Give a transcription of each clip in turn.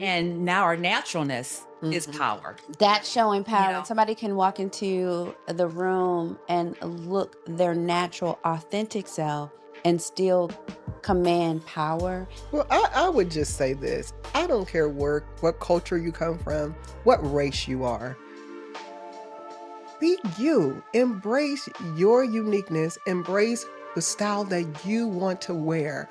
And now our naturalness is power. That's showing power. know? And somebody can walk into the room and look their natural, authentic self and still command power. Well, I would just say this. I don't care what culture you come from, what race you are. Be you. Embrace your uniqueness. Embrace the style that you want to wear.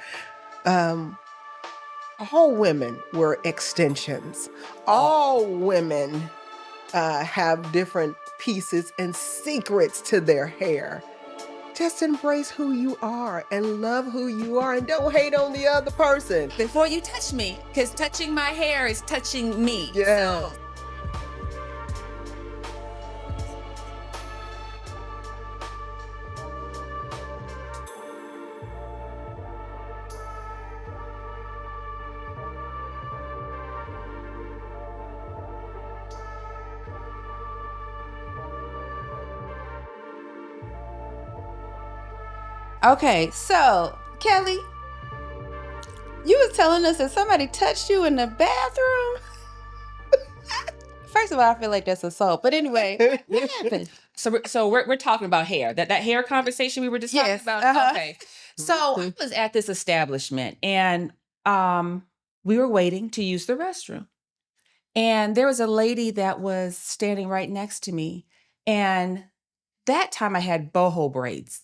All women wear extensions. All women have different pieces and secrets to their hair. Just embrace who you are and love who you are and don't hate on the other person. Before you touch me, because touching my hair is touching me. Yeah. Okay, so Kelli, you was telling us that somebody touched you in the bathroom. First of all, I feel like that's assault. But anyway, what happened? So we're talking about hair. That hair conversation we were just talking about. Okay. So I was at this establishment and we were waiting to use the restroom. And there was a lady that was standing right next to me. And that time I had boho braids.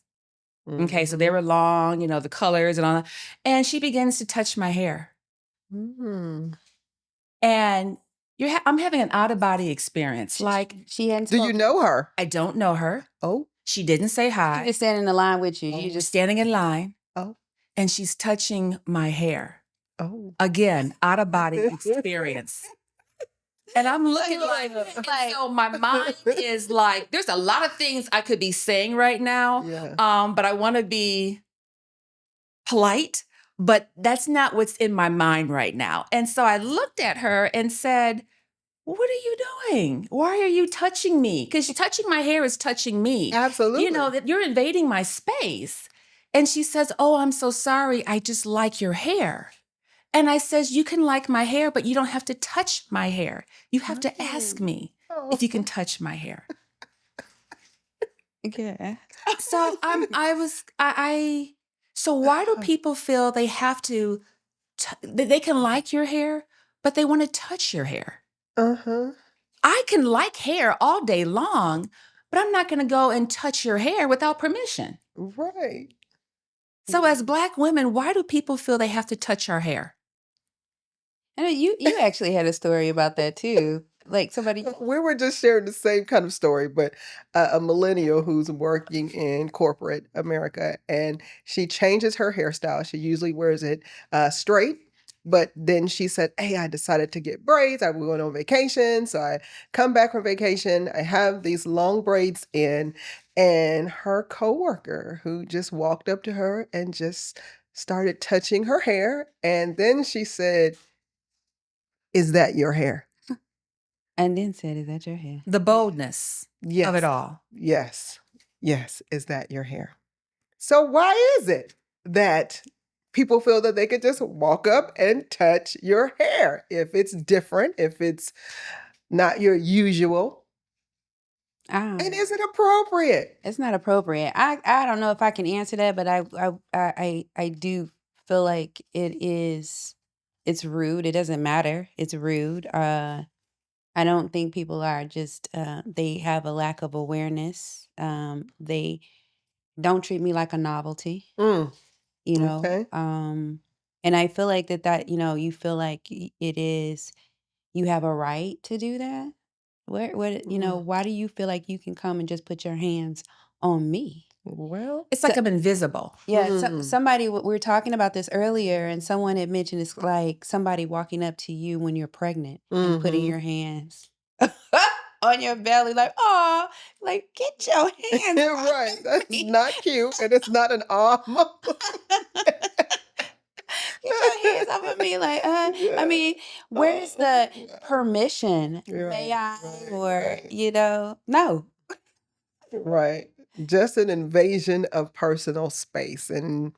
Okay, so they were long, the colors and all that. And she begins to touch my hair. And I'm having an out-of-body experience. Like, she hadn't Do you know her? I don't know her. Oh. She didn't say hi. She just standing in the line with you. You just standing in line. Oh. And she's touching my hair. Oh. Again, out-of-body experience. And I'm looking like, so my mind is like, there's a lot of things I could be saying right now. Yeah. But I want to be polite, but that's not what's in my mind right now. And so I looked at her and said, what are you doing? Why are you touching me? Because touching my hair is touching me. Absolutely. That you're invading my space. And she says, oh, I'm so sorry. I just like your hair. And I says, you can like my hair, but you don't have to touch my hair. You have to ask me if you can touch my hair. Yeah. So so why do people feel they have to, they can like your hair, but they want to touch your hair? I can like hair all day long, but I'm not going to go and touch your hair without permission. Right. So as Black women, why do people feel they have to touch our hair? I know you actually had a story about that too. Like somebody. We were just sharing the same kind of story, but a millennial who's working in corporate America, and she changes her hairstyle. She usually wears it straight, but then she said, hey, I decided to get braids. I was going on vacation. So I come back from vacation. I have these long braids in, and her coworker who just walked up to her and just started touching her hair. And then she said, is that your hair? And then said, is that your hair? The boldness of it all. Yes. Yes. Is that your hair? So why is it that people feel that they could just walk up and touch your hair if it's different, if it's not your usual? And is it appropriate? It's not appropriate. I don't know if I can answer that, but I do feel like it's rude. It doesn't matter. It's rude. I don't think people are just they have a lack of awareness. They don't treat me like a novelty. Okay. And I feel like that you feel like it is, you have a right to do that. Why do you feel like you can come and just put your hands on me? Well, It's like I'm invisible. Yeah, somebody, we were talking about this earlier, and someone had mentioned it's like somebody walking up to you when you're pregnant and putting your hands on your belly, like, oh, like, get your hands off right. That's me. not cute, and it's not an arm. Get your hands off of me, like, I mean, where's the permission? May I, or no. Right. Just an invasion of personal space. And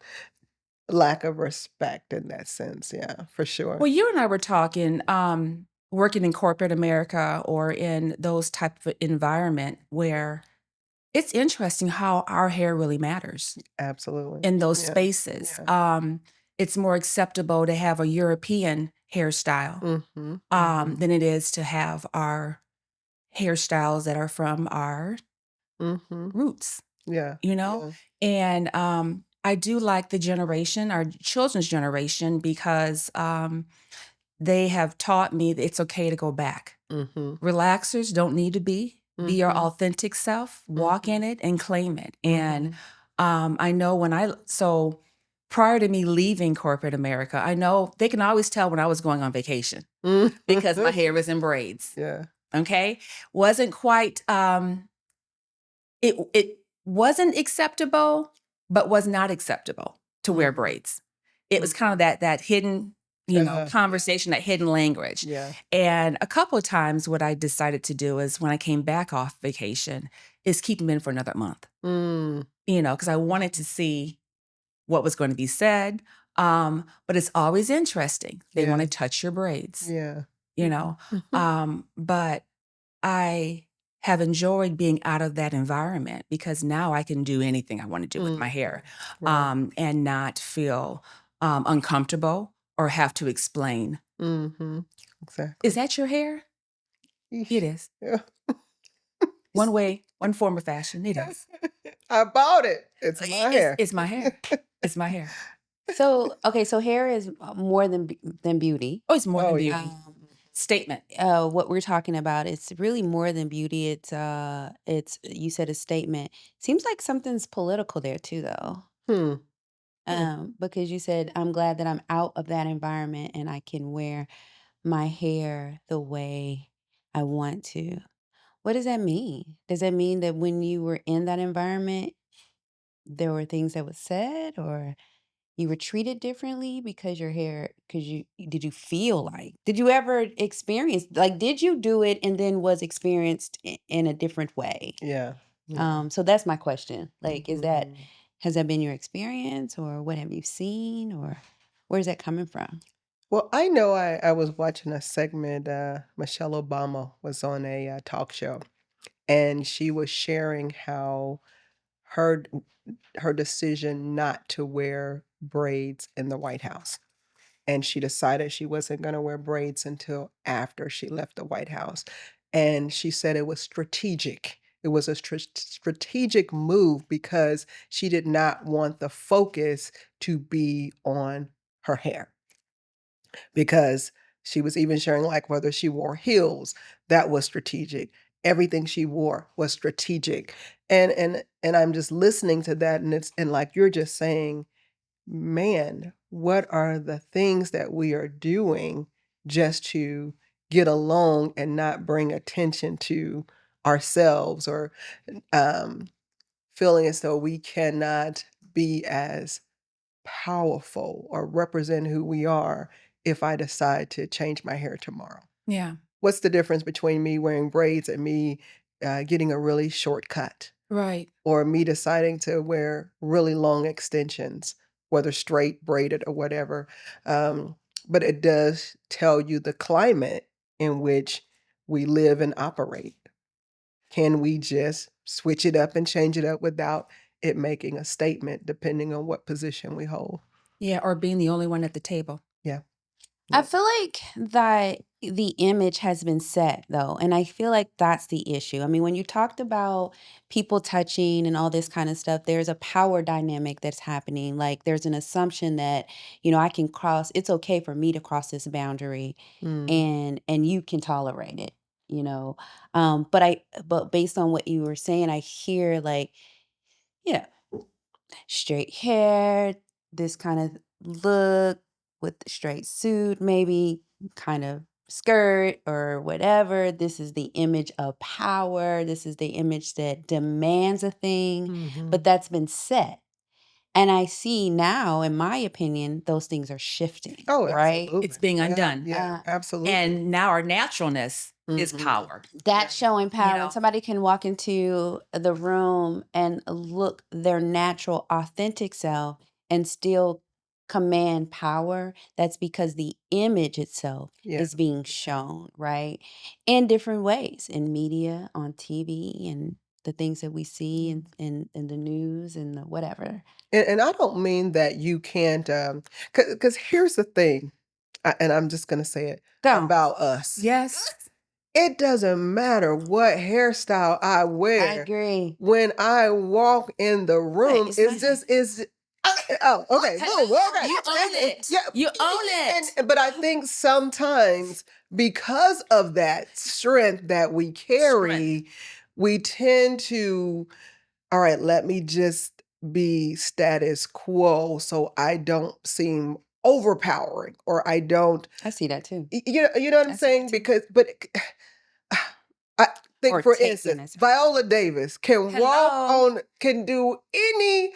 lack of respect in that sense. Yeah, for sure. Well, you and I were talking, working in corporate America or in those type of environment where it's interesting how our hair really matters Absolutely. in those Yeah. spaces. Yeah. It's more acceptable to have a European hairstyle than it is to have our hairstyles that are from our roots, Yeah. you know? And I do like the generation, our children's generation, because they have taught me that it's okay to go back. Relaxers don't need to be. Be your authentic self, walk in it and claim it. And I know so prior to me leaving corporate America, I know they can always tell when I was going on vacation because my hair was in braids. Yeah. Okay. Wasn't quite, it wasn't acceptable, but was not acceptable to wear braids. It was kind of that hidden, conversation, that hidden language. Yeah. And a couple of times what I decided to do is when I came back off vacation is keep them in for another month, because I wanted to see what was going to be said. But it's always interesting. They want to touch your braids, Yeah. but I have enjoyed being out of that environment because now I can do anything I want to do with my hair, Right. and not feel uncomfortable or have to explain. Exactly. Is that your hair? Eesh. It is. Yeah. One way, one form or fashion. It is. I bought it. It's my hair. It's my hair. It's my hair. So, okay, so hair is more than beauty. Oh, it's more than Oh, beauty. yeah. Statement. What we're talking about, it's really more than beauty. It's you said a statement. Seems like something's political there too, though. Because you said, I'm glad that I'm out of that environment and I can wear my hair the way I want to. What does that mean? Does that mean that when you were in that environment, there were things that was said, or you were treated differently because your hair, did you feel like, did you ever experience, like, did you do it and then was experienced in a different way? Yeah. Yeah. So that's my question. Like, has that been your experience, or what have you seen, or where's that coming from? Well, I know I was watching a segment. Michelle Obama was on a talk show, and she was sharing how her her decision not to wear braids in the White House. And she decided she wasn't going to wear braids until after she left the White House. And she said it was strategic. It was a strategic move because she did not want the focus to be on her hair. Because she was even sharing, like, whether she wore heels, that was strategic. Everything she wore was strategic. And I'm just listening to that, and like you're just saying, man, what are the things that we are doing just to get along and not bring attention to ourselves, or um, feeling as though we cannot be as powerful or represent who we are if I decide to change my hair tomorrow? Yeah. What's the difference between me wearing braids and me getting a really short cut? Right. Or me deciding to wear really long extensions, whether straight, braided, or whatever. But it does tell you the climate in which we live and operate. Can we just switch it up and change it up without it making a statement, depending on what position we hold? Yeah. Or being the only one at the table. Yeah. I feel like that the image has been set, though, and I feel like that's the issue. I mean, when you talked about people touching and all this kind of stuff, there's a power dynamic that's happening. Like, there's an assumption that, I can cross, it's okay for me to cross this boundary, and you can tolerate it, you know. But based on what you were saying, I hear, like, you know, straight hair, this kind of look with the straight suit, maybe kind of skirt or whatever. This is the image of power. This is the image that demands a thing, but that's been set. And I see now, in my opinion, those things are shifting, Oh, right? absolutely. It's being undone. Yeah, absolutely. And now our naturalness is power. That's showing power. know. When somebody can walk into the room and look their natural, authentic self and still command power, that's because the image itself Yeah. is being shown, right? In different ways, in media, on TV, and the things that we see in the news and the whatever. And I don't mean that you can't, because here's the thing, and I'm just going to say it Go. about us. Yes. It doesn't matter what hairstyle I I wear. agree. When I walk in the room, it's it's nice. just, it's, oh, okay. Oh, okay. You own it. Yeah. You own it. But I think sometimes because of that strength that we carry, we tend to, all right, let me just be status quo so I don't seem overpowering or I don't, I see that too. you know what I'm I see that saying? too. Because, but I think, Or for taking instance, as Viola Davis can walk Hello. on, can do any,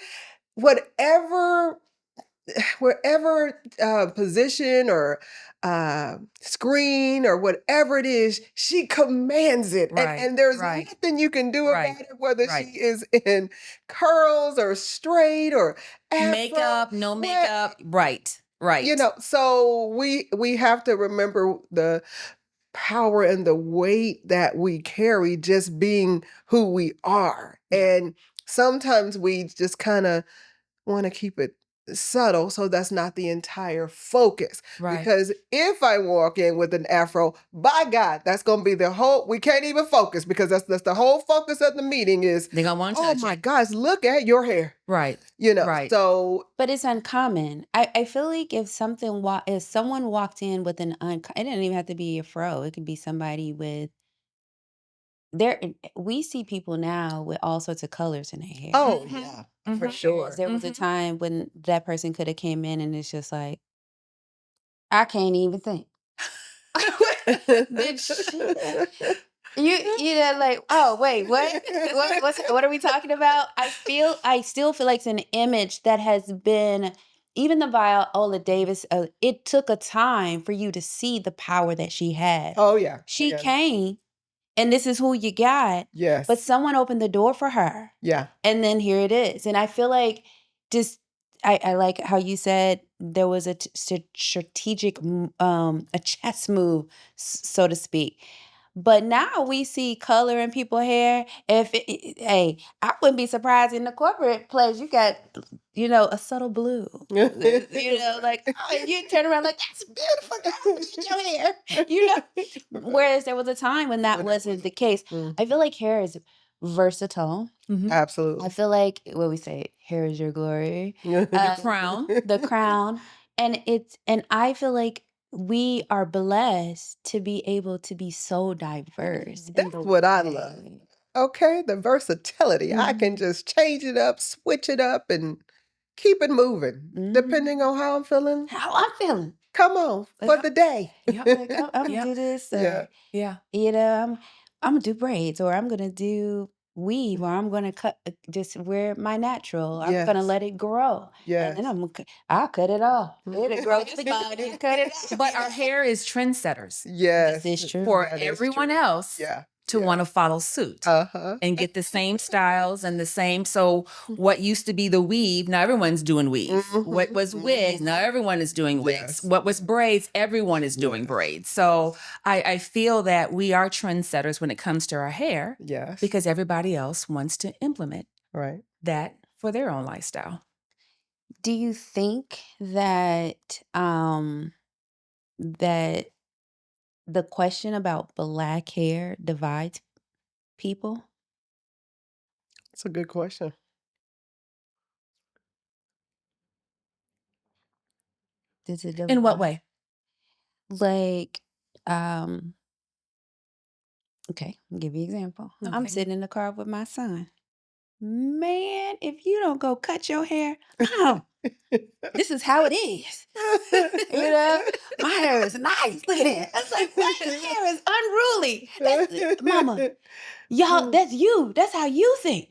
whatever, wherever position or screen or whatever it is, she commands it. Right, And there's right, nothing you can do right, about it, whether right. she is in curls or straight or afro, Makeup, no what- makeup. Right, right. You know, so we have to remember the power and the weight that we carry just being who we are. Yeah. And sometimes we just kind of want to keep it subtle so that's not the entire focus. Right. Because if I walk in with an afro, by God, that's going to be the whole, we can't even focus because that's the whole focus of the meeting is, They're going to want to oh touch my it. gosh, look at your hair. Right. You know, Right. so But it's uncommon. I feel like if someone walked in with it didn't even have to be a fro. It could be somebody with we see people now with all sorts of colors in their hair. oh Mhm. yeah, Mhm. for sure. There was a Mhm. time when that person could have came in and it's just like, I can't even think. You know, like, oh wait, what are we talking about? I still feel like it's an image that has been, even the Viola Davis, it took a time for you to see the power that she had. Oh yeah. She Yeah. came and this is who you got, Yes. but someone opened the door for her. Yeah. And then here it is. And I feel like just I like how you said there was a strategic a chess move, so to speak. But now we see color in people's hair. Hey, I wouldn't be surprised in the corporate place. You got, a subtle blue. Like you turn around like that's beautiful. Girl. Look at your hair. Whereas there was a time when that wasn't the case. I feel like hair is versatile. Mhm. Absolutely. I feel like what we say, hair is your glory. Crown. The crown. And I feel like we are blessed to be able to be so diverse. in That's the what I love. way. Okay, the versatility. I can just change it up, switch it up, and keep it moving, Mhm. depending on how I'm feeling. How I'm feeling. Come on, for Yep. the day. Yep. Like I'm gonna Yep. do this. Yeah. Yeah. I'm gonna do braids, or I'm gonna do weave, or I'm gonna just wear my natural. I'm gonna Yes. let it grow, and Yes. then I'll cut it off. It'll grow to the body and cut it off. But our hair is trendsetters Yes. This is true. for That is everyone true. else Yeah. to want to follow suit Uh-huh. and get the same styles and the same. So what used to be the weave, now everyone's doing weave. What was wigs, now everyone is doing wigs. Yes. What was braids, everyone is doing braids. So I feel that we are trendsetters when it comes to our hair Yes. because everybody else wants to implement Right. that for their own lifestyle. Do you think that that the question about black hair divides people? That's a good question. Does it In what divide? way? Like, okay, I'll give you an example. I'm Okay. sitting in the car with my son. Man, if you don't go cut your hair, oh, this is how it is. My hair is nice. Look at it. I was like, my hair is unruly. That's mama. Y'all, that's you. That's how you think,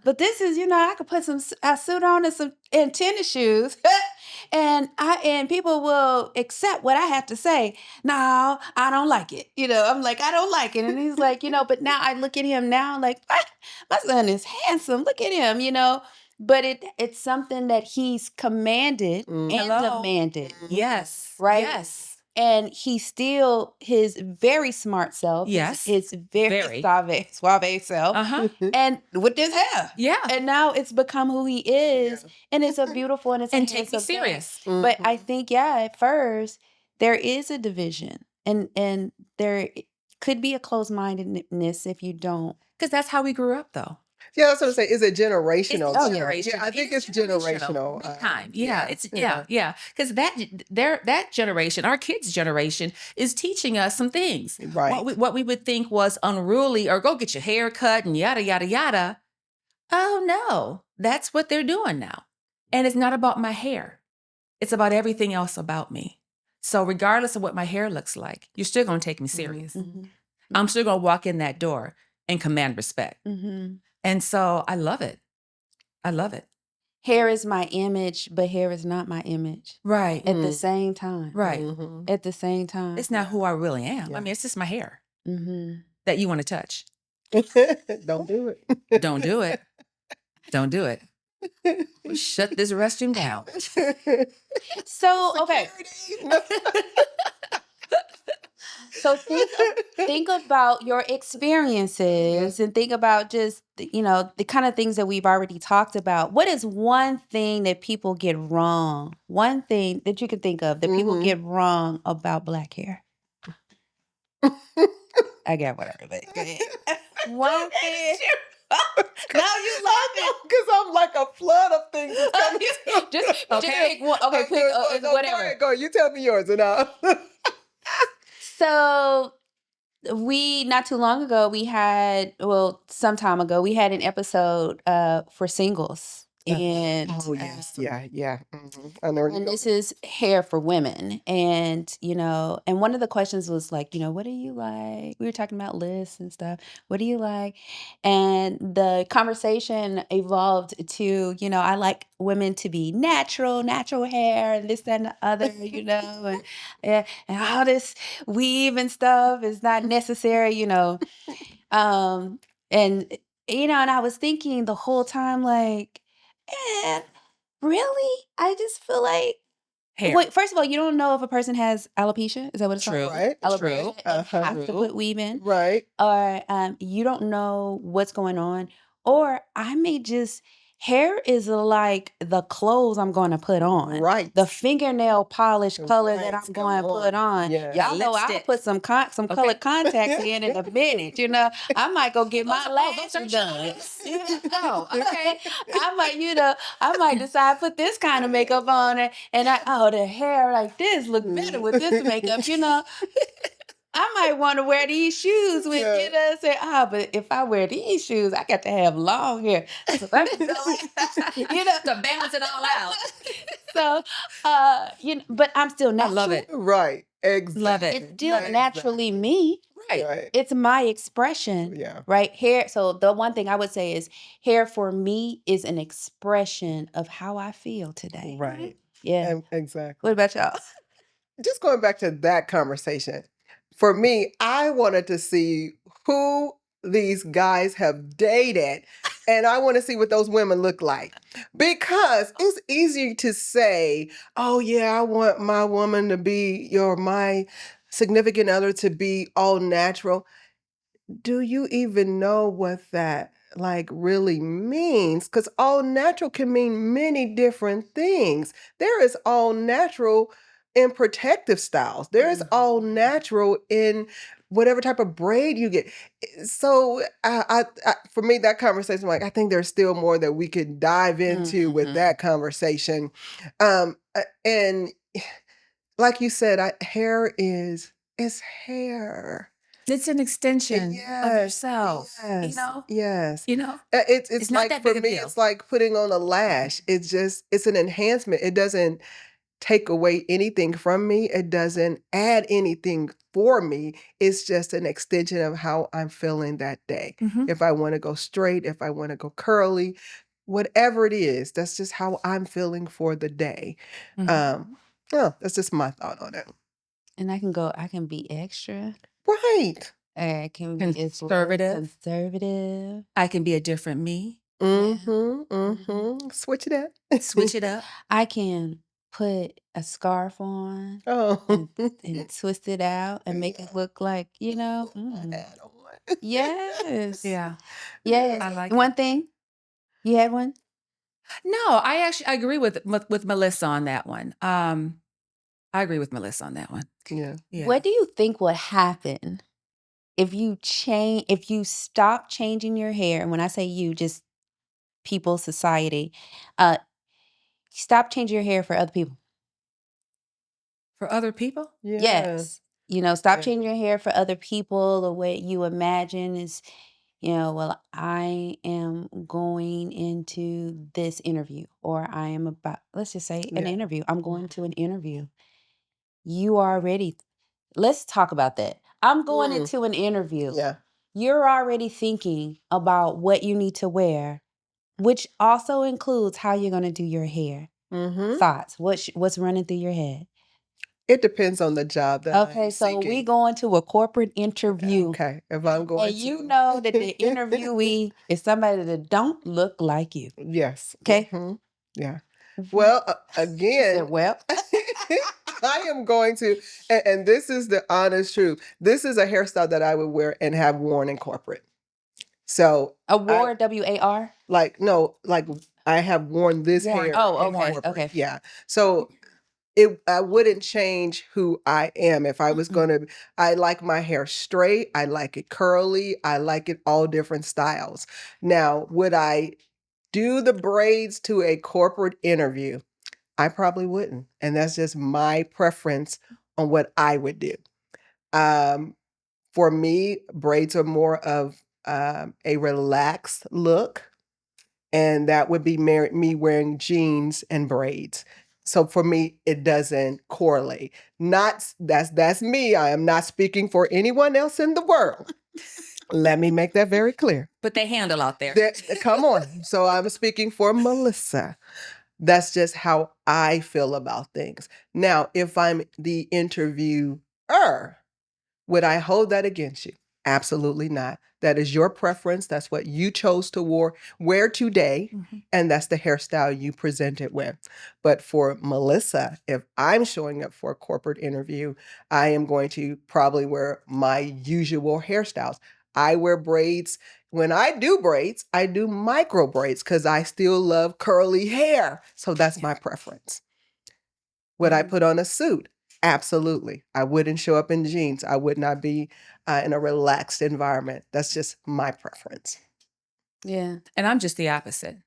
But this is, I could put a suit on and tennis shoes, and people will accept what I have to say. No, I don't like it. I'm like, I don't like it, and he's like, but now I look at him now, like, my son is handsome. Look at him, but it's something that he's commanded and Hello. demanded, Yes. right? Yes. And he's still his very smart self, Yes. his very suave self, Uh-huh. and with this hair. Yeah. And now it's become who he is, and it's a beautiful and it's And a take me handsome thing. serious. But I think, at first there is a division, and there could be a closed-mindedness if you don't. Because that's how we grew up, though. Yeah, that's what I'm saying. Is it generational? It's though? generation. Yeah, I think it's generational. Big time. Yeah, it's yeah. Because that generation, our kids' generation, is teaching us some things. Right. What we would think was unruly, or go get your hair cut and yada yada yada. Oh no, that's what they're doing now. And it's not about my hair. It's about everything else about me. So regardless of what my hair looks like, you're still going to take me serious. Mm-hmm. I'm still going to walk in that door and command respect. Mm-hmm. And so I love it. I love it. Hair is my image, but hair is not my image. Right. At the same time. Right. At the same time. It's not who I really am. Yeah. I mean, it's just my hair Mm-hmm. that you want to touch. Don't do it. Don't do it. Don't do it. Shut this restroom down. So, okay. So think about your experiences and think about just, the kind of things that we've already talked about. What is one thing that people get wrong? One thing that you can think of that people get wrong about black hair? I got whatever, but go ahead. One thing. Now you love it. Because I'm like a flood of things that's coming. Just pick one. Okay, pick whatever. Go ahead. You tell me yours and I'll. So not too long ago, some time ago, we had an episode for singles. And yes. Yeah. I know. And this is hair for women. And, and one of the questions was like, what do you like? We were talking about lists and stuff. What do you like? And the conversation evolved to, I like women to be natural hair and this, that, and the other, and all this weave and stuff is not necessary, and, and I was thinking the whole time, like, man, really? I just feel like Hair. Wait, first of all, you don't know if a person has alopecia. Is that what it's True. called? Right. Alopecia. True. Have to put weave in. Right. Or you don't know what's going on. Or I may just hair is like the clothes I'm going to put on. Right. The fingernail polish color that I'm going to put on. Yeah. Y'all know I'll put some colored contacts in a minute. I might go get my lashes done. Oh, okay. I might decide to put this kind of makeup on it, and the hair like this look better with this makeup. I might want to wear these shoes with, say, but if I wear these shoes, I got to have long hair. So let me to balance it all out. So, but I'm still natural. I love it. Right. Exactly. Love it. It's still naturally me. Right. It's my expression. Yeah. Right. Hair. So the one thing I would say is hair for me is an expression of how I feel today. Right. Yeah. Exactly. What about y'all? Just going back to that conversation, for me, I wanted to see who these guys have dated, and I want to see what those women look like. Because it's easy to say, oh yeah, I want my woman to be, my significant other to be all natural. Do you even know what that really means? Because all natural can mean many different things. There is all natural in protective styles. There is all natural in whatever type of braid you get. So I for me, that conversation, I think there's still more that we could dive into with that conversation. And like you said, hair is hair. It's an extension of yourself. Yes. Yes. It's not like that for big a me, deal. it's like putting on a lash. It's an enhancement. It doesn't take away anything from me. It doesn't add anything for me. It's just an extension of how I'm feeling that day. If I want to go straight, if I want to go curly, whatever it is, that's just how I'm feeling for the day. That's just my thought on it. And I can be extra. Right. I can be Conservative. conservative. I can be a different me. Switch it up. Switch it up. I can put a scarf on Oh. and twist it out and make it look like, Add on. Yes. Yeah. Yes. I like One it. thing, you had one? No, I agree with Melissa on that one. I agree with Melissa on that one. Yeah. Yeah. What do you think would happen if you stop changing your hair? And when I say you, just people, society, stop changing your hair for other people. For other people? Yeah. Yes. Stop Yeah. changing your hair for other people. The way you imagine is, well, I am going into this interview, or I am about, let's just say an Yeah. interview. I'm going to an interview. You already, let's talk about that. I'm going into an interview. Yeah. You're already thinking about what you need to wear, which also includes how you're going to do your hair. Thoughts? What's running through your head? It depends on the job that Okay, I'm so we seeking. going to a corporate interview. Okay, if I'm going And you know that the interviewee is somebody that don't look like you. Yes. Okay? Yeah. Well, She again, said, well, I am going to, and this is the honest truth. This is a hairstyle that I would wear and have worn in corporate. So award, W-A-R? no, like I have worn this hair Oh, in okay, corporate. okay. Yeah. So I wouldn't change who I am if I was gonna. I like my hair straight. I like it curly. I like it all different styles. Now, would I do the braids to a corporate interview? I probably wouldn't, and that's just my preference on what I would do. For me, braids are more of a relaxed look, and that would be me wearing jeans and braids. So for me, it doesn't correlate. Not that's me. I am not speaking for anyone else in the world. Let me make that very clear. Put that handle out there. Come on. So I'm speaking for Melissa. That's just how I feel about things. Now, if I'm the interviewer, would I hold that against you? Absolutely not. That is your preference. That's what you chose to wear today. And that's the hairstyle you presented with. But for Melissa, if I'm showing up for a corporate interview, I am going to probably wear my usual hairstyles. I wear braids. When I do braids, I do micro braids because I still love curly hair. So that's my preference. Would I put on a suit? Absolutely. I wouldn't show up in jeans. I would not be in a relaxed environment. That's just my preference. Yeah. And I'm just the opposite.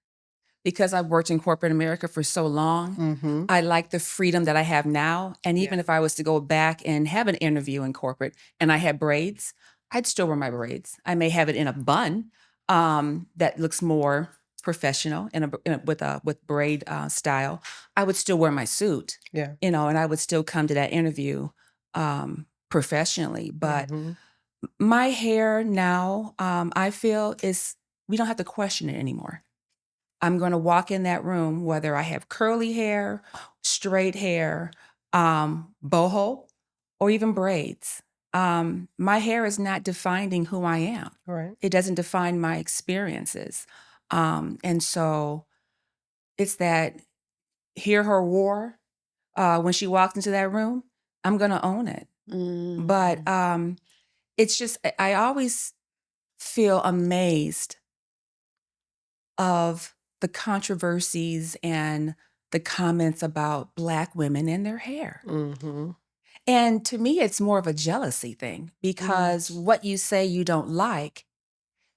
Because I've worked in corporate America for so long, I like the freedom that I have now. And even if I was to go back and have an interview in corporate and I had braids, I'd still wear my braids. I may have it in a bun that looks more professional with braid style. I would still wear my suit, and I would still come to that interview professionally. But my hair now, I feel we don't have to question it anymore. I'm going to walk in that room, whether I have curly hair, straight hair, boho, or even braids. My hair is not defining who I am. Right. It doesn't define my experiences. And so it's that hear her roar when she walks into that room, I'm going to own it. But it's just, I always feel amazed of the controversies and the comments about Black women and their hair. And to me, it's more of a jealousy thing because what you say you don't like,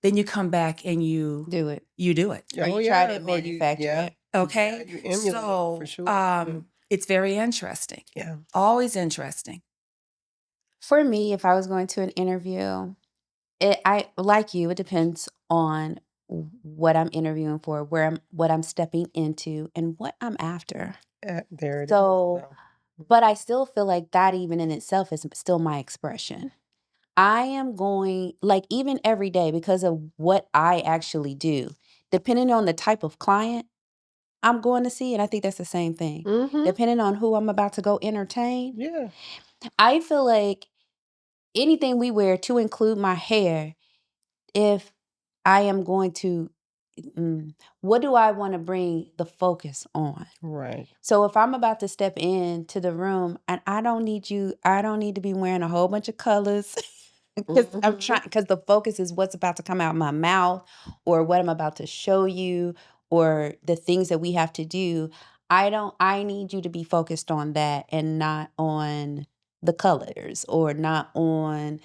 then you come back and you do it. You do it. Or you try to manufacture it. Okay. You emulate So for sure. it's very interesting. Yeah. Always interesting. For me, if I was going to an interview, I like you, it depends on what I'm interviewing for, what I'm stepping into, and what I'm after. There it is. So, but I still feel like that even in itself is still my expression. I am going, like even every day, because of what I actually do, depending on the type of client I'm going to see, and I think that's the same thing. Depending on who I'm about to go entertain, I feel like anything we wear, to include my hair, if I am going to what do I want to bring the focus on? Right. So if I'm about to step into the room and I don't need to be wearing a whole bunch of colors because because the focus is what's about to come out my mouth or what I'm about to show you or the things that we have to do. I need you to be focused on that and not on the colors or not on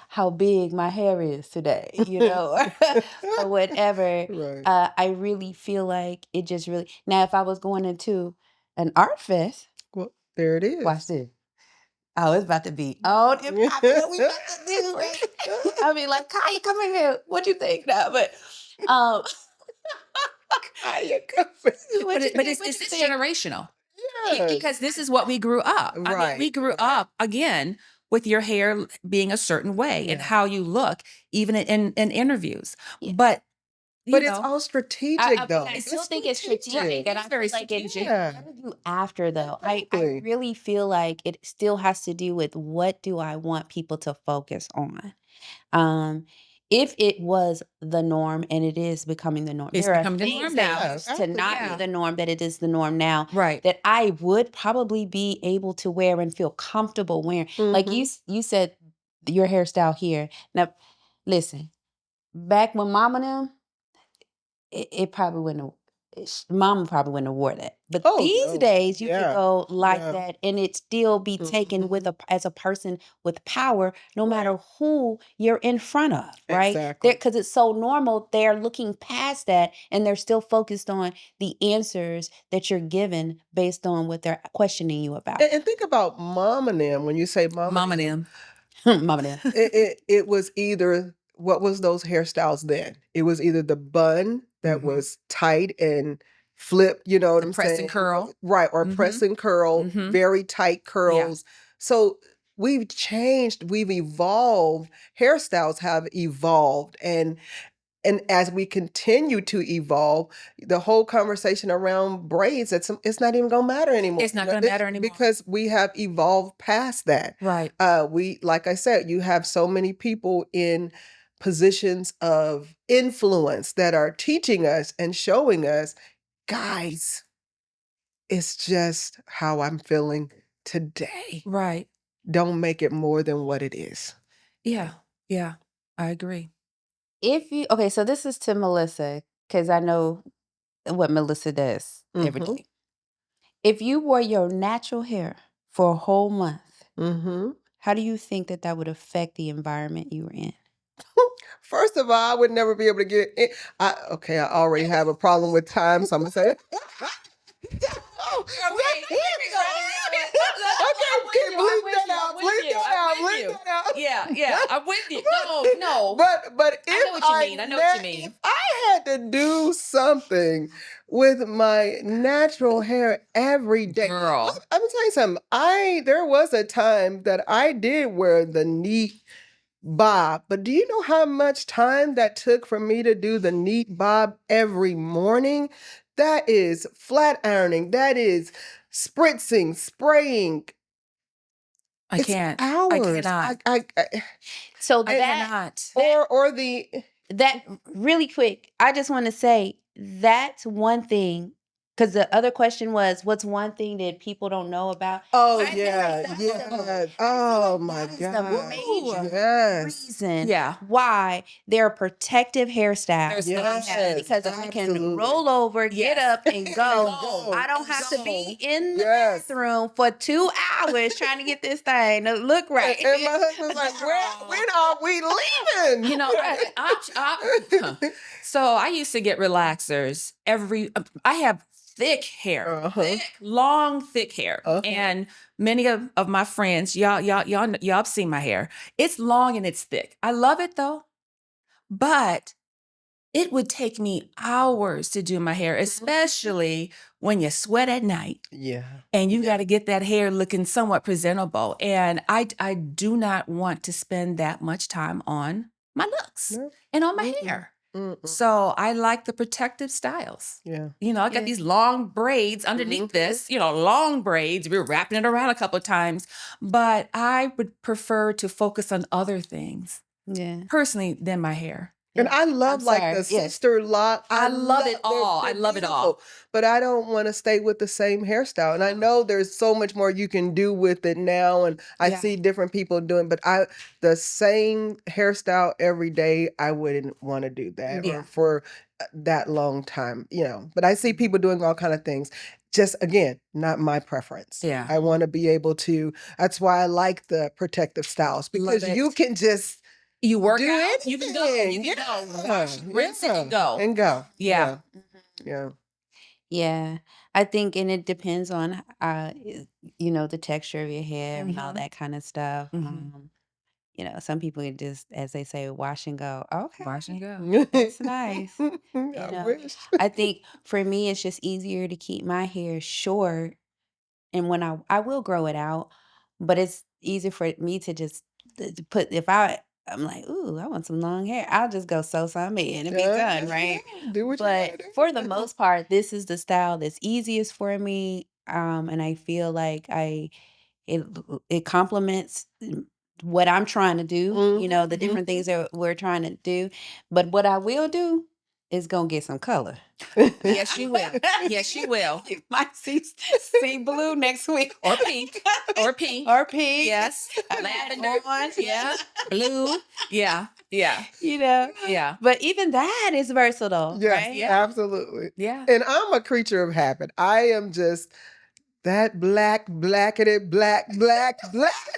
how big my hair is today, or whatever. Right. I really feel like it just really. Now, if I was going into an art fest, Well, there it is. watch this. Oh, it's about to be on and popping. What we about to do, right? I mean, like, Kaya, come in here. What you think now? But, Kaya, come in. But it's generational. Yes. Because this is what we grew up. I mean, we grew up again with your hair being a certain way and how you look, even in interviews. Yeah. But it's all strategic, though. I still think it's strategic, and I very feel like it's Yeah. what to do after, though. I Exactly. really feel like it still has to do with what do I want people to focus on. If it was the norm, and it is becoming the norm, It's there are becoming the things norm that now. used to not be the norm that it is the norm now. Right. That I would probably be able to wear and feel comfortable wearing. Like you said, your hairstyle here. Now, listen, back when Mama them, it probably wouldn't have. Mama probably wouldn't have wore that. But these days, you can go like that, and it still be taken with as a person with power, no matter who you're in front of, right? Exactly. Because it's so normal, they're looking past that, and they're still focused on the answers that you're given based on what they're questioning you about. And think about mom and them. When you say mom Mama and them. Mama, them. it was either, what was those hairstyles then? It was either the bun that was tight and flipped, you know what I'm Press and saying? curl. Right, or press and curl, very tight curls. So we've changed, we've evolved. Hairstyles have evolved, and as we continue to evolve, the whole conversation around braids, it's not even gonna matter anymore. It's not gonna matter anymore. Because we have evolved past that. Right. Like I said, you have so many people in positions of influence that are teaching us and showing us, guys, it's just how I'm feeling today. Right. Don't make it more than what it is. Yeah. Yeah. I agree. Okay, so this is to Melissa, because I know what Melissa does every day. If you wore your natural hair for a whole month, how do you think that would affect the environment you were in? First of all, I would never be able to get in. I already have a problem with time, so I'm gonna say. Yeah, I'm with you. No. But if I know what you mean. If I had to do something with my natural hair every day, Girl. I'm gonna tell you something. There was a time that I did wear the neat bob, but do you know how much time that took for me to do the neat bob every morning? That is flat ironing. That is spritzing, spraying. I can't. Hours. I cannot. So I that cannot. Or the that really quick, I just want to say that's one thing. Because the other question was, what's one thing that people don't know about? Oh, I feel yeah. like Yeah. Oh, my the God. major Yes. reason Yeah. why they're protective hairstyles. Yes. Because I can Absolutely. roll over, get Yes. up, and go. Go. I don't have to be in the Yes. bathroom for 2 hours trying to get this thing to look right. And my husband's like, when are we leaving? You know, so I used to get relaxers I have thick hair, long, thick hair. And many of my friends, y'all have seen my hair. It's long and it's thick. I love it though, but it would take me hours to do my hair, especially when you sweat at night. Yeah. And you got to get that hair looking somewhat presentable. And I do not want to spend that much time on my looks and on my hair. So I like the protective styles. Yeah. You know, I got these long braids underneath this, long braids. We're wrapping it around a couple of times. But I would prefer to focus on other things, personally, than my hair. And I I'm love like sorry. the Yes. sister lock. I love it they're- all. I they're love it all. beautiful. But I don't want to stay with the same hairstyle. And I know there's so much more you can do with it now. And I Yeah. see different people doing, but the same hairstyle every day, I wouldn't want to do that Yeah. or for that long time, But I see people doing all kind of things. Just again, not my preference. Yeah. I want to be able to. That's why I like the protective styles because Love it. you can just You work do out, you can go. You anything. can go. Yeah, Wash, rinse it, and yeah. go. And go. Yeah. Yeah. Yeah, I think, and it depends on, the texture of your hair and all Mhm. that kind of stuff. Mhm. Some people just, as they say, wash and go. Okay, Wash and go. that's nice. I wish. I think for me, it's just easier to keep my hair short, and when I will grow it out, but it's easy for me to just to put if I'm like, ooh, I want some long hair. I'll just go sew some in and be done, right? Do what you But gotta do. for the most part, this is the style that's easiest for me. And I feel like it complements what I'm trying to do, the Mhm. different things that we're trying to do. But what I will do is gonna get some color. Yes, you will. Yes, you will. You might see blue next week. Or pink. Or pink. Or pink. Yes. Lavender. Orange. Yeah. Blue. Yeah. Yeah. Yeah. But even that is versatile, Yes, right? Yeah. absolutely. Yeah. And I'm a creature of habit. I am just that blackety black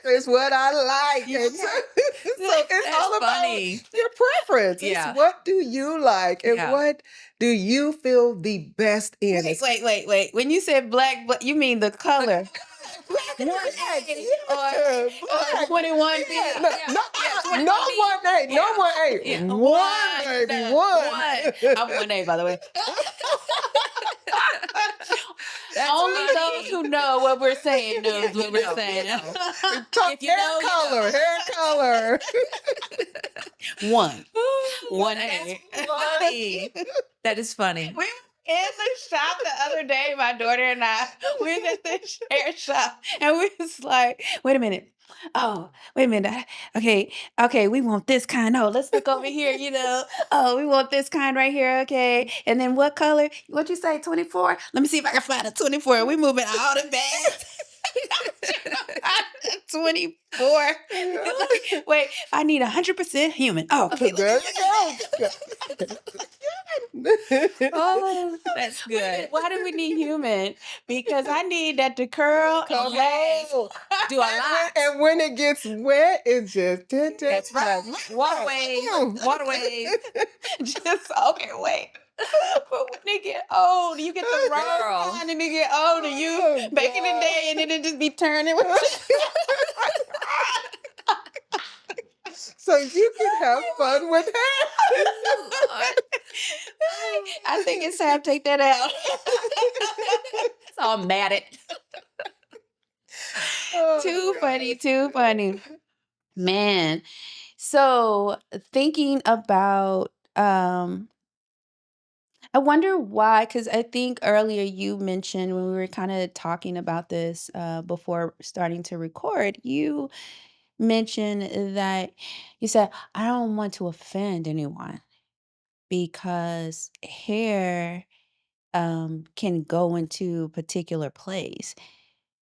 is what I like. And so it's That's all about funny. your preference. Yeah. It's what do you like and Yeah. what do you feel the best in? Wait. When you said black, but you mean the color? Black. Or 21 B. Yeah, no, Yeah. no, Yeah, no 21B. 1A, no 1A. Yeah. One, baby, one. I'm 1A, by the way. That's Only funny. those who know what we're saying knows what we're saying. Talk If you hair know, you color, know. hair color. One. One 1A. That's funny. That is funny. We were in the shop the other day, my daughter and I. We was at the hair shop, and we was like, "Wait a minute! Oh, wait a minute! Okay, we want this kind. Oh, let's look over here. Oh, we want this kind right here. Okay, and then what color? What you say? 24? Let me see if I can find a 24. We moving all the bags." 24. Wait, I need 100% human. Oh, okay. There you go. Oh, that's good. Why do we need human? Because I need that to curl Come and wave. on. Do a lot. And when it gets wet, it's just That's right. Water wave. Water wave. Just okay, wait. But when they get old, you get the wrong Girl. kind, and they get older. You back in the day, and then it just be turning. So you can have fun with hair. I think it's time to take that out. It's all matted. Oh, Too God. funny. Man. So thinking about I wonder why, because I think earlier you mentioned when we were kind of talking about this before starting to record, you mentioned that you said, I don't want to offend anyone because hair can go into a particular place.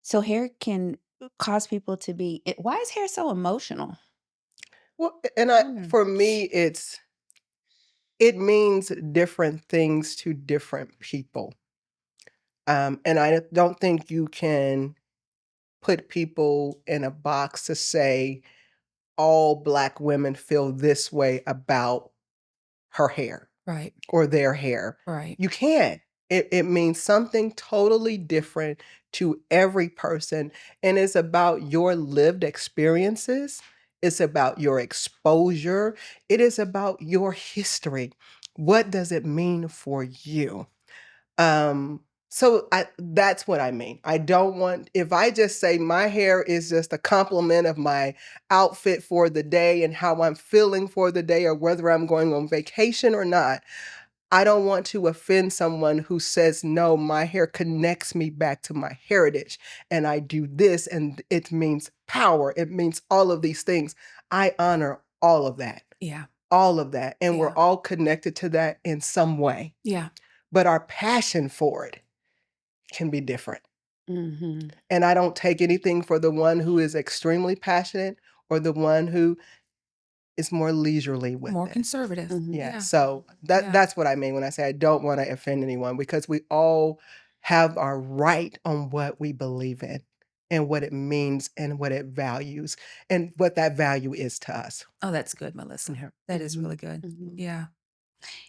So hair can cause people to be, why is hair so emotional? Well, and Mm. for me, it means different things to different people. And I don't think you can put people in a box to say all Black women feel this way about her hair Right. or their hair. Right. You can't. It means something totally different to every person. And it's about your lived experiences. It's about your exposure. It is about your history. What does it mean for you? That's what I mean. I don't want, if I just say my hair is just a compliment of my outfit for the day and how I'm feeling for the day or whether I'm going on vacation or not, I don't want to offend someone who says, no, my hair connects me back to my heritage and I do this and it means power. It means all of these things. I honor all of that. Yeah. all of that. And we're Yeah. all connected to that in some way. Yeah. But our passion for it can be different. Mm-hmm. And I don't take anything for the one who is extremely passionate or the one who is more leisurely with More it. conservative. Mhm. Yeah. So that's what I mean when I say I don't want to offend anyone, because we all have our right on what we believe in and what it means and what it values and what that value is to us. Oh, that's good, Melissa. That is really good. Mhm. Yeah.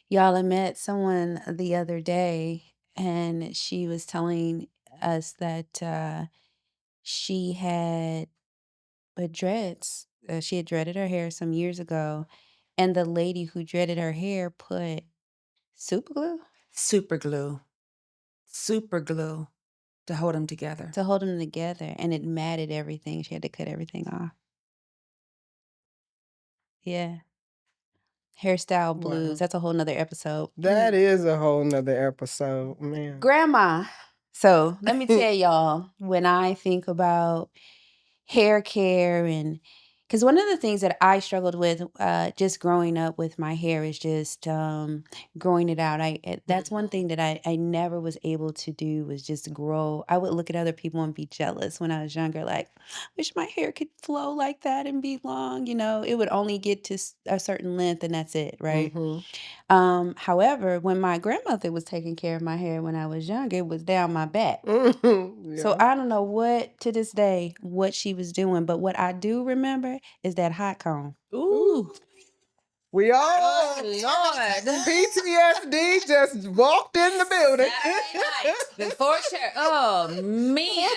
Y'all, I met someone the other day, and she was telling us that she had dreads. She had dreaded her hair some years ago, and the lady who dreaded her hair put super glue Super glue. Super glue to hold them together. to hold them together, and it matted everything. She had to cut everything off. Yeah. Hairstyle blues. Wow. That's a whole nother episode. That is a whole nother episode, man. Grandma. So let me tell y'all, when I think about hair care, and because one of the things that I struggled with just growing up with my hair is just growing it out. That's one thing that I never was able to do, was just grow. I would look at other people and be jealous when I was younger, like, wish my hair could flow like that and be long. It would only get to a certain length and that's it, right? Mhm. However, when my grandmother was taking care of my hair when I was younger, it was down my back. So Yeah. I don't know to this day, what she was doing, but what I do remember is that hot comb. Ooh. We all Oh, Lord. PTSD just walked in the building. Saturday night before church. Oh, man.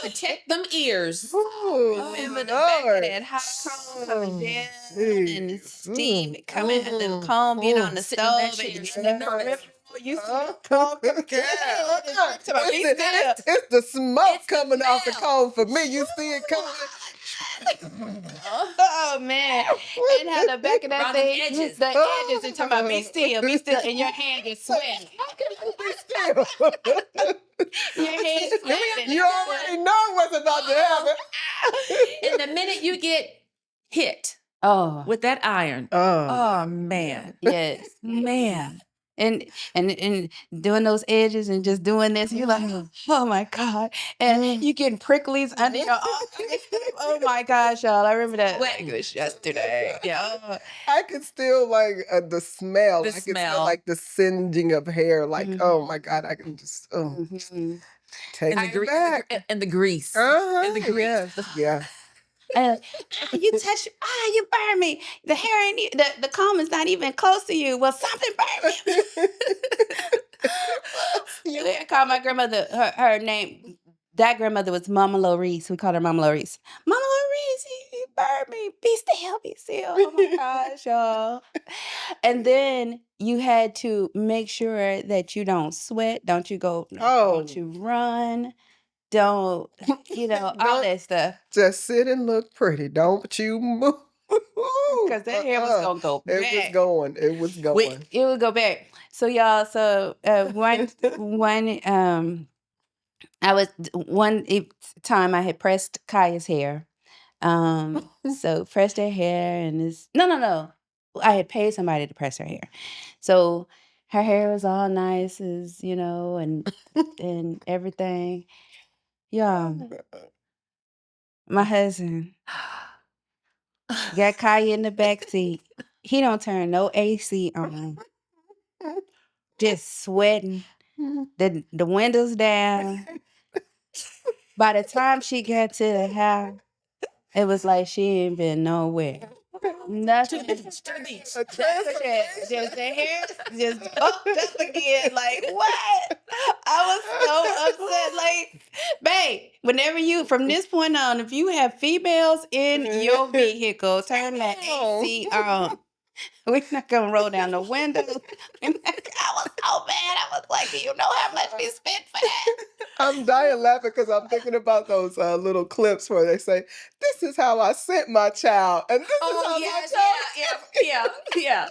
Protect them ears. Ooh, Remember the back of Lord. that hot comb coming down Jeez. and the steam coming, a little comb being on the Sitting in that stove, and chair, you nervous. you see the comb coming Yeah. Be still. It's the smoke It's the coming off the smell. comb for me. You see it coming. Oh man! And how the back of that Around the thing, edges. the edges, and talking about be still, and your hand is sweating. Still. Your hand sweating. You already know what's about to happen. And the minute you get hit Oh with that iron, oh man, yes, man. and doing those edges and just doing this, you're like, oh my god, and you getting pricklies under your arm. Oh my gosh, y'all! I remember that like it was yesterday. Yeah. I could still like the smell. The I could still smell. like the singeing of hair. Like, Mhm. oh my God, I can just Mhm. take And it back. and the grease. Uh-huh. And the grease. Yes. Yeah. You touch, you burn me. The hair ain't the comb is not even close to you. Well, something burned me. I called my grandmother, her name. That grandmother was Mama Lorice. We called her Mama Lorice. Mama Lorice, you burned me. Be still, be still. Oh my gosh, y'all. And then you had to make sure that you don't sweat. Don't you run. Don't, all Don't that stuff. just sit and look pretty. Don't you move. Because that hair was going to go back. It was going. It was going. It would go back. So y'all, one time I had pressed Kaya's hair. So pressed her hair and no. I had paid somebody to press her hair. So her hair was all nice as, and everything. Yeah. My husband got Kaya in the back seat. He don't turn no AC on. Just sweating. The windows down. By the time she got to the house, it was like she ain't been nowhere. Nothing. To the beach. Just the hair just bumped up again. Like, what? I was so upset. Like, babe, from this point on, if you have females in your vehicle, turn that AC on. We're not gonna roll down the windows. I was so mad. I was like, do you know how much we spent for that? I'm dying laughing because I'm thinking about those little clips where they say, "This is how I sent my child," and this is how my child. Yeah.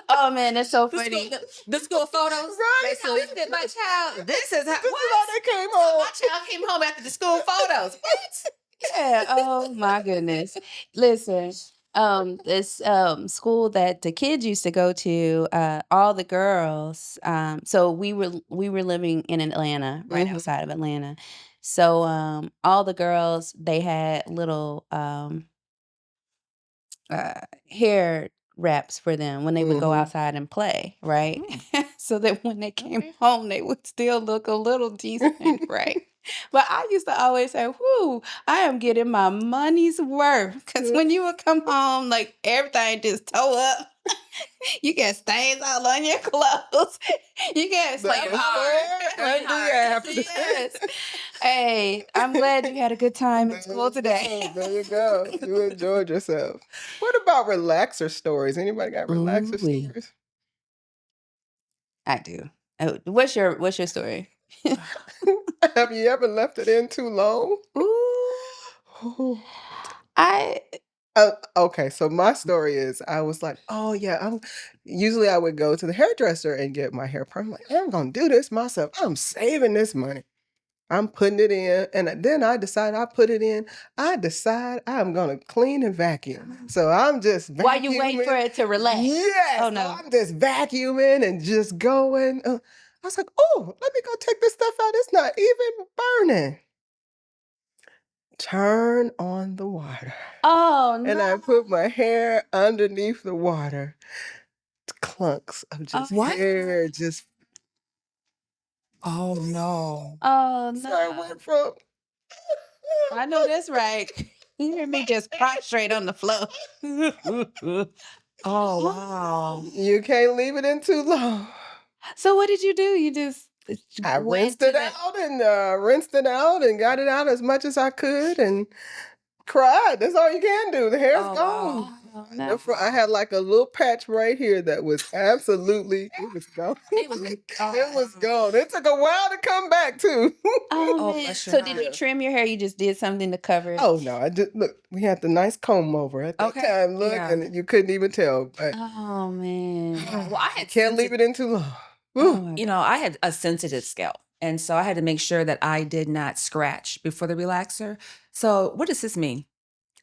Oh man, that's so funny. The school photos. Right. So this is my child. This is how. This is how they came home. My child came home after the school photos. What? Yeah. Oh my goodness. Listen, this school that the kids used to go to, all the girls, so we were living in Atlanta, right outside of Atlanta. So all the girls, they had little hair wraps for them when they would go outside and play, right? So that when they came home, they would still look a little decent, right? But I used to always say, "Whoo, I am getting my money's worth." Because when you would come home, like everything just tore up. You got stains all on your clothes. You got Like hard. Yes. Hey, I'm glad you had a good time at school today. There you go. You enjoyed yourself. What about relaxer stories? Anybody got relaxer stories? I do. Oh, what's your story? Have you ever left it in too long? Ooh. Okay, so my story is I was like, oh yeah, usually I would go to the hairdresser and get my hair perm. Like, I'm gonna do this myself. I'm saving this money. I'm putting it in, and then I decide I'm gonna clean and vacuum. So I'm just vacuuming. While you wait for it to relax. Yes. Oh no. So I'm just vacuuming and just going. I was like, oh, let me go take this stuff out. It's not even burning. Turn on the water. Oh no. And I put my hair underneath the water. Clunks of just hair, just. Oh no. Oh no. So I went from. I know that's right. You hear me just prostrate on the floor. Oh wow. You can't leave it in too long. So what did you do? You just I rinsed it out and got it out as much as I could and cried. That's all you can do. The hair's gone. Wow. Oh, no. I had like a little patch right here that was absolutely, it was gone. It was gone. It took a while to come back too. Oh man. So did you trim your hair? You just did something to cover it? Oh no, look, we had the nice comb over at that time. Look, and you couldn't even tell. But, oh man. Well, I can't leave it in too long. I had a sensitive scalp. And so I had to make sure that I did not scratch before the relaxer. So what does this mean?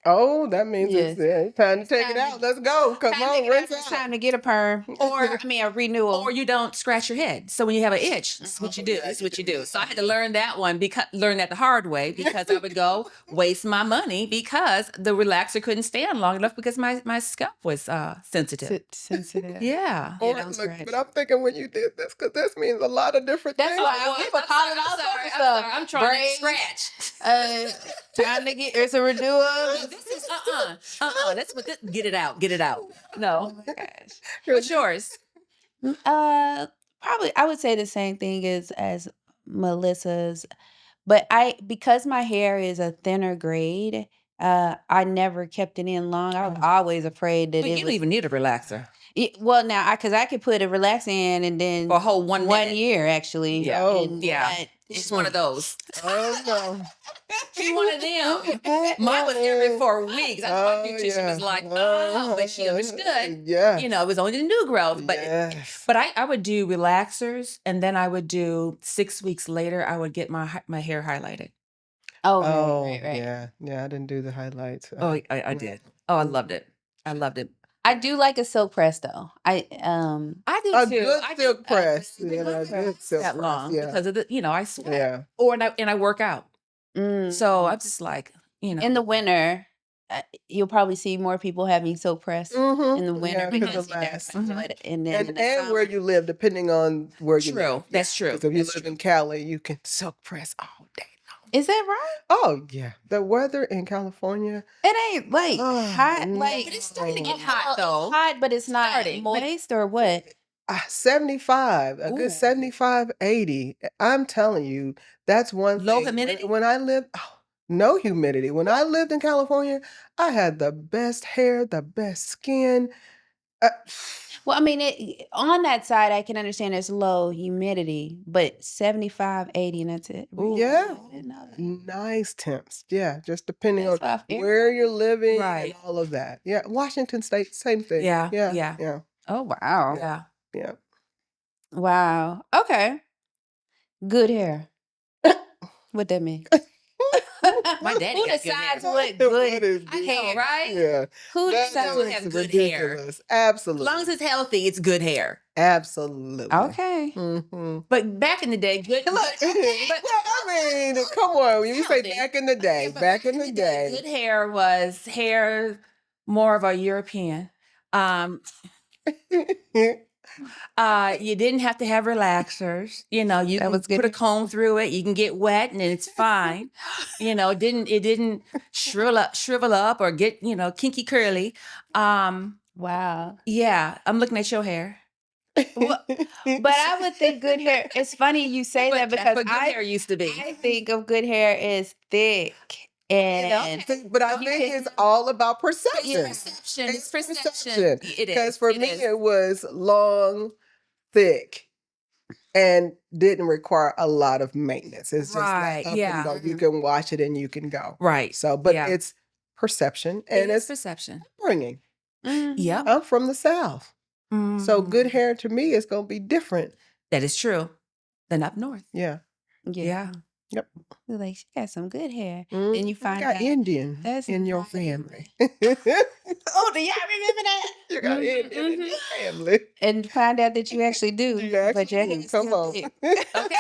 Oh, that means it's time to take it out. Let's go. Come on, rinse It's out. time to get a perm. Or a renewal. Or you don't scratch your head. So when you have an itch, this is what you do. This is what you do. So I had to learn that the hard way because I would go waste my money because the relaxer couldn't stand long enough because my scalp was sensitive. Sensitive. Yeah. But I'm thinking when you did this, because this means a lot of different things. That's why we were calling all sorts of stuff. I'm trying to scratch. Time to get there's a renewal. This is That's what get it out. Get it out. No. Oh my gosh. What's yours? Probably I would say the same thing as Melissa's, but because my hair is a thinner grade, I never kept it in long. I was always afraid that You don't even need a relaxer. Well, now because I could put a relaxer in and then For a whole 1 minute. year actually. Yeah. And It's one of those. Oh no. She's one of them. Mine was every 4 weeks. My beautician was like, but she understood. Yeah. It was only the new growth. But but I would do relaxers, and then I would do 6 weeks later, I would get my hair highlighted. Oh, right. Yeah. I didn't do the highlights. Oh, I did. Oh, I loved it. I do like a silk press though. I do a too. good silk press. That long because of I sweat. Yeah. And I work out. So I'm just like, in the winter, you'll probably see more people having silk press in the winter because and where you live, depending on where you live. That's true. If you live in Cali, you can silk press all day long. Is that right? Oh yeah, the weather in California. It ain't like hot, but it's starting to get hot though. Hot, but it's not moist or what? 75, a good 75, 80. I'm telling you, that's one low thing. humidity. When I lived, no humidity. When I lived in California, I had the best hair, the best skin. Well, I mean, on that side, I can understand there's low humidity, but 75, 80, and that's it. Ooh, yeah. Nice temps. Yeah, just depending on where you're living and all of that. Yeah, Washington State, same thing. Yeah. Oh, wow. Yeah. Wow. Okay. Good hair. What that mean? My daddy Who got good hair. decides what What is I good? know, right? Yeah, Who that decides to is have good hair. ridiculous. As long as Absolutely, it's healthy, it's good hair. absolutely. Okay. Mm-hmm. But back in the day, good. Look, but I mean, come on. When you say healthy. back in the day, Yeah, but back in the day. good hair was hair more of a European. You didn't have to have relaxers. You know, you That can was good put a hair. comb through it. You can get wet and it's fine. You know, it didn't shrivel up or get, kinky curly. Wow. Yeah, I'm looking at your hair. Well, but I would think good hair. It's funny you say that That's because what good hair used to be. I think of good hair as thick and But I you think can- it's all about perception. Perception. It's It's perception. perception. It is. Because for It me, is. it was long, thick, and didn't require a lot of maintenance. It's just Right, like up yeah. and go. You can wash it and you can go. Right. So, but Yeah. it's perception It and is it's perception. upbringing. Mhm. Yep. I'm from the South. So good Mm. hair to me is going to be different. That is true. Than up north. Yeah. Yeah. Yep. You're like, she got some good hair. Mm, And you find got out Indian that's in your not family. Oh, do y'all remember that? You got Mhm, Indian in mhm. your family. And find out that you actually do. You but actually your do. hair's Come still on. thick. Okay.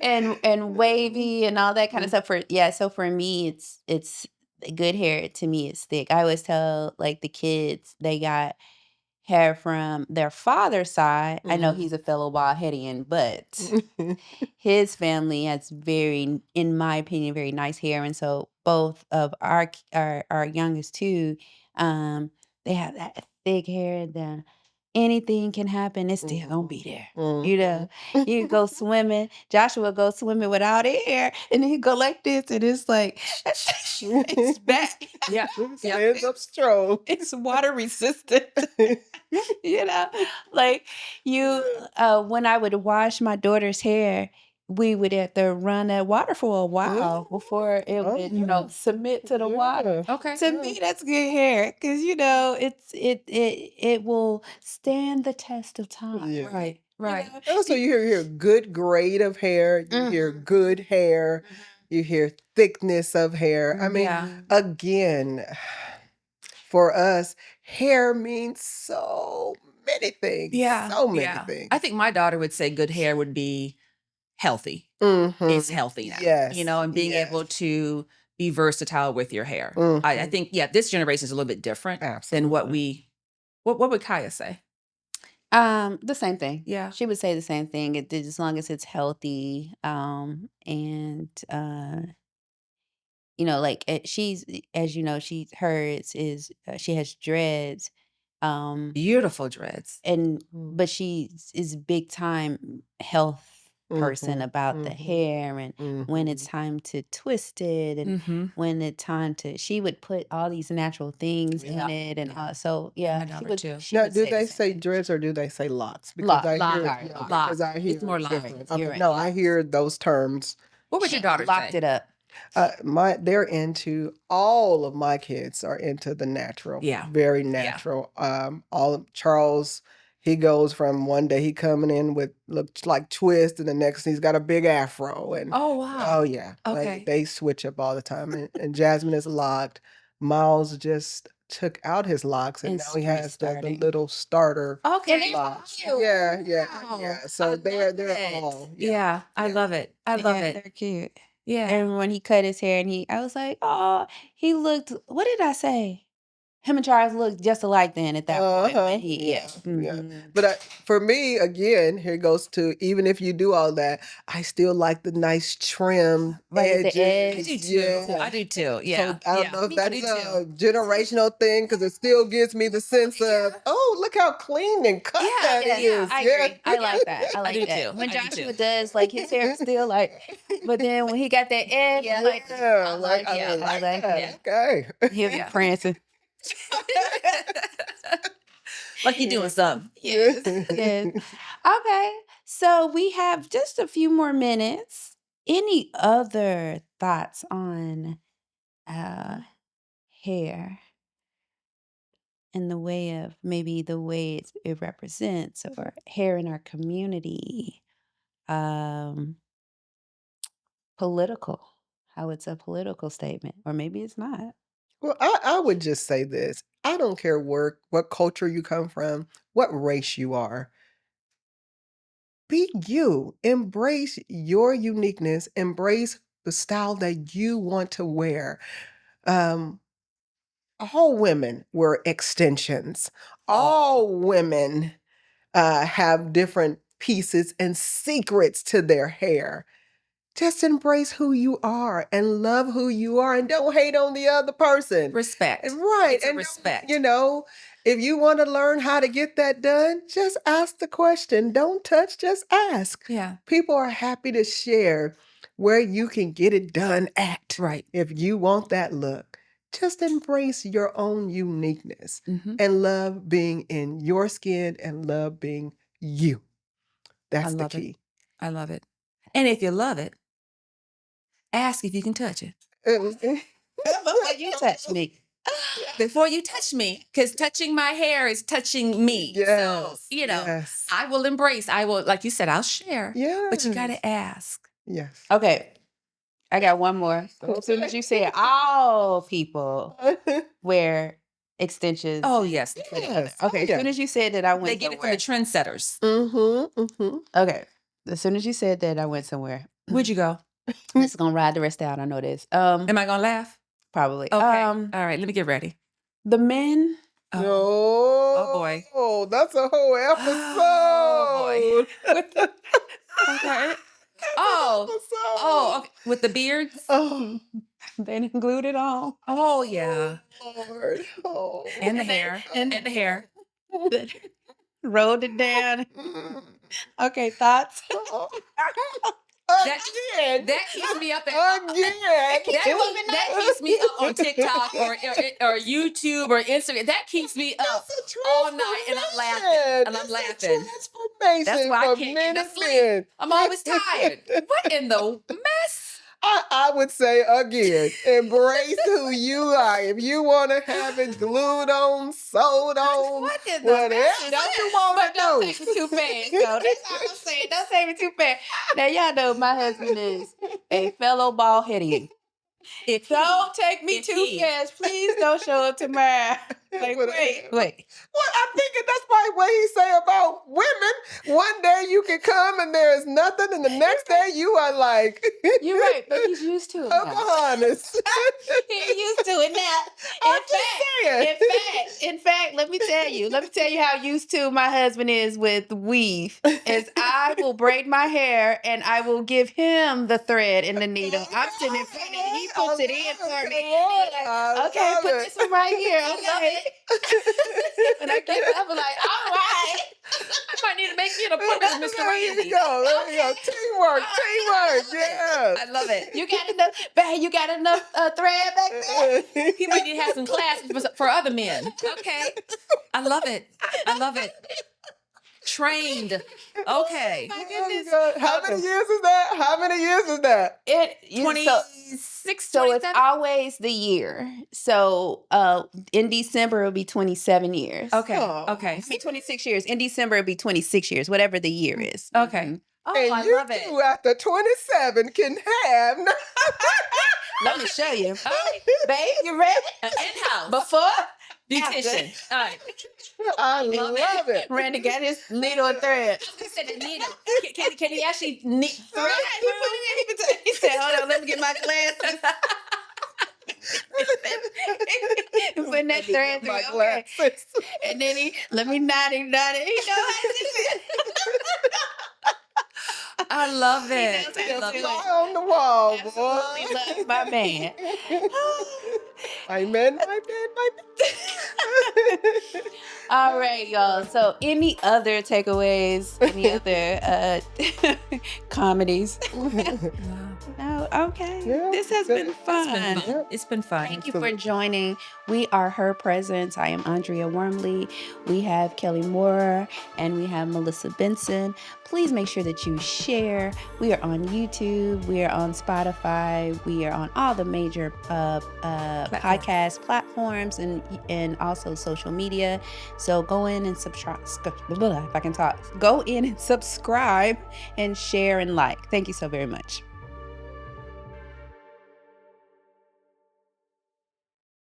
and wavy and all that kind of stuff. So for me, it's good hair to me is thick. I always tell like the kids they got hair from their father's side. I know he's a fellow Wildheadian, but his family has very, in my opinion, very nice hair, and so both of our youngest two, they have that thick hair. The anything can happen, it's still gonna be there. You know, you go swimming. Joshua go swimming without hair, and then he go like this, and it's like it's back. Yeah. Stands up strong. It's water resistant. You know, like you. When I would wash my daughter's hair, we would have to run that water for a while before it would, submit to the water. Okay. To me, that's good hair because it will stand the test of time. Yeah. Right. Right. Also, you hear good grade of hair. You hear good hair. You hear thickness of hair. I mean, Yeah. again, for us, hair means so many things. Yeah. So many Yeah. things. I think my daughter would say good hair would be healthy. Mhm. It's healthy now. Yes. And being able to be versatile with your hair. I Mhm. think, this generation is a little bit different than what what would Kaya say? The same thing. Yeah. She would say the same thing. As long as it's healthy, and like she's as you know, hers is she has dreads, Beautiful dreads. but she is big time health person about the hair and when it's time to twist it and when it's time to she would put all these natural things in it and so My she daughter would too. she Now, would do say they the same say thing. dreads or do they say locks? Locks. I hear, Sorry, yeah, locks. because I hear It's more locks. different. You're Okay, right, no, I locks. hear those terms. What would your daughter Locked say? it up. They're into all of my kids are into the natural. Yeah. Very natural. All of Charles, he goes from one day he coming in with looks like twist, and the next he's got a big afro, and Oh oh wow. yeah, Okay. they switch up all the time. And Jasmine is locked. Miles just took out his locks, and And now he started has the starting. little starter Okay. locks. Cute. Yeah, Wow. yeah. I So love they're it. all Yeah, I yeah. love it. I love Yeah, it. they're cute. Yeah. And when he cut his hair and I was like, oh, he looked, what did I say? Him and Charles looked just alike then at that point. But Yeah. mhm. But for me, again, here goes to even if you do all that, I still like the nice trim Right at the edges. edge. I do too. Yeah. I do too. Yeah. So I don't know if I that's do a too. generational thing because it still gives me the sense of, oh, look how clean and cut that is. I agree. I like that. I like do that. too. When I do Joshua too. does, like his hair is still like, but then when he got that edge, Yeah. like, Yeah, I like I it. like I like that. it. Okay. He'll be prancing. Like you doing something. Yes. Yes. Okay. So we have just a few more minutes. Any other thoughts on hair in the way of maybe the way it represents or hair in our community? Um, political, how it's a political statement, or maybe it's not. Well, I would just say this. I don't care what culture you come from, what race you are. Be you. Embrace your uniqueness. Embrace the style that you want to wear. Um, all women wear extensions. All women have different pieces and secrets to their hair. Just embrace who you are and love who you are and don't hate on the other person. Respect. Right. It's a And respect. if you want to learn how to get that done, just ask the question. Don't touch, just ask. Yeah. People are happy to share where you can get it done at. Right. If you want that look, just embrace your own uniqueness and love being in your skin and love being you. That's the key. I love it. And if you love it, ask if you can touch it. Before you touch me. Before you touch me, because touching my hair is touching me. Yes. So, I will embrace. I will, like you said, I'll share. Yeah. But you got to ask. Yes. Okay. I got one more. As soon as you said all people wear extensions. Oh, yes. Yes. Okay. As soon as you said that, I went They get it from the trendsetters. Okay. As soon as you said that, I went somewhere. Where'd you go? It's gonna ride the rest out. I know this. Am I gonna laugh? Probably. Okay. All right. Let me get ready. The men. Oh boy. Oh, that's a whole episode. Oh, boy. Okay. Okay. With the beards? Oh, They didn't glued it on. Oh, yeah. Lord. Oh. And the hair. And the hair. Rolled it down. Mm. Okay, thoughts? Again. That keeps me up at Again. that keeps me up on TikTok or YouTube or Instagram. That keeps me up all night, and I'm laughing. That's a laughing. transformation. That's why I for can't men get to and sleep. men. I'm always tired. What in the mess? I would say again, embrace who you are. If you want to have it glued on, sewed on, What in the whatever mess? you want But to don't do. take it too fast, though. That's all I'm saying. Don't take it too fast. Now, y'all know my husband is a fellow bald headed. Don't take me too fast. Please don't show up tomorrow. Like, wait. Well, I'm thinking that's probably what he say about women. One day you can come and there is nothing, and the next day you are like, You're right, but he's used to it now. honest. He's used to it now. I'm just saying. In fact, let me tell you how used to my husband is with weave. Is I will braid my hair and I will give him the thread and the needle. I'm sitting in front of him. He puts it in for me. Okay, put this one right here. Okay. When I get up, I'm like, all right. I might need to make me an appointment with Mr. There Randy. you go. Teamwork. Yes. I love it. You got enough, babe, you got enough thread back there? He might need to have some classes for other men. Okay. I love it. Trained. Okay. My goodness. How many years is that? 26, So it's 27? always the year. So in December it'll be 27 years. Okay. Oh. Okay. I mean 26 years. In December it'll be 26 years, whatever the year is. Okay. Oh, And I you love it. two after 27 can have. Let me show you. All right. Babe, you ready? In-house. Before? Beautician. All right. I love it. Randy got his needle and thread. He said the needle. Can he actually knit thread? He said, hold on, let me get my glasses. Putting that thread through. My Okay. glasses. And then let me knot it. He know how to do it. I love it. knows how to I love do it. Fly on the wall, Absolutely boy. love my man. Amen. All right, y'all. So, any other takeaways? Any other comedies? No. Okay. Yeah, This has been fun. It's been fun. Thank you for joining. We are Her Presence. I am Andrea Wormley. We have Kelli Moorer and we have Melissa Benson. Please make sure that you share. We are on YouTube. We are on Spotify. We are on all the major podcast platforms and also social media. So go in and subscribe. If I can talk. Go in and subscribe and share and like. Thank you so very much.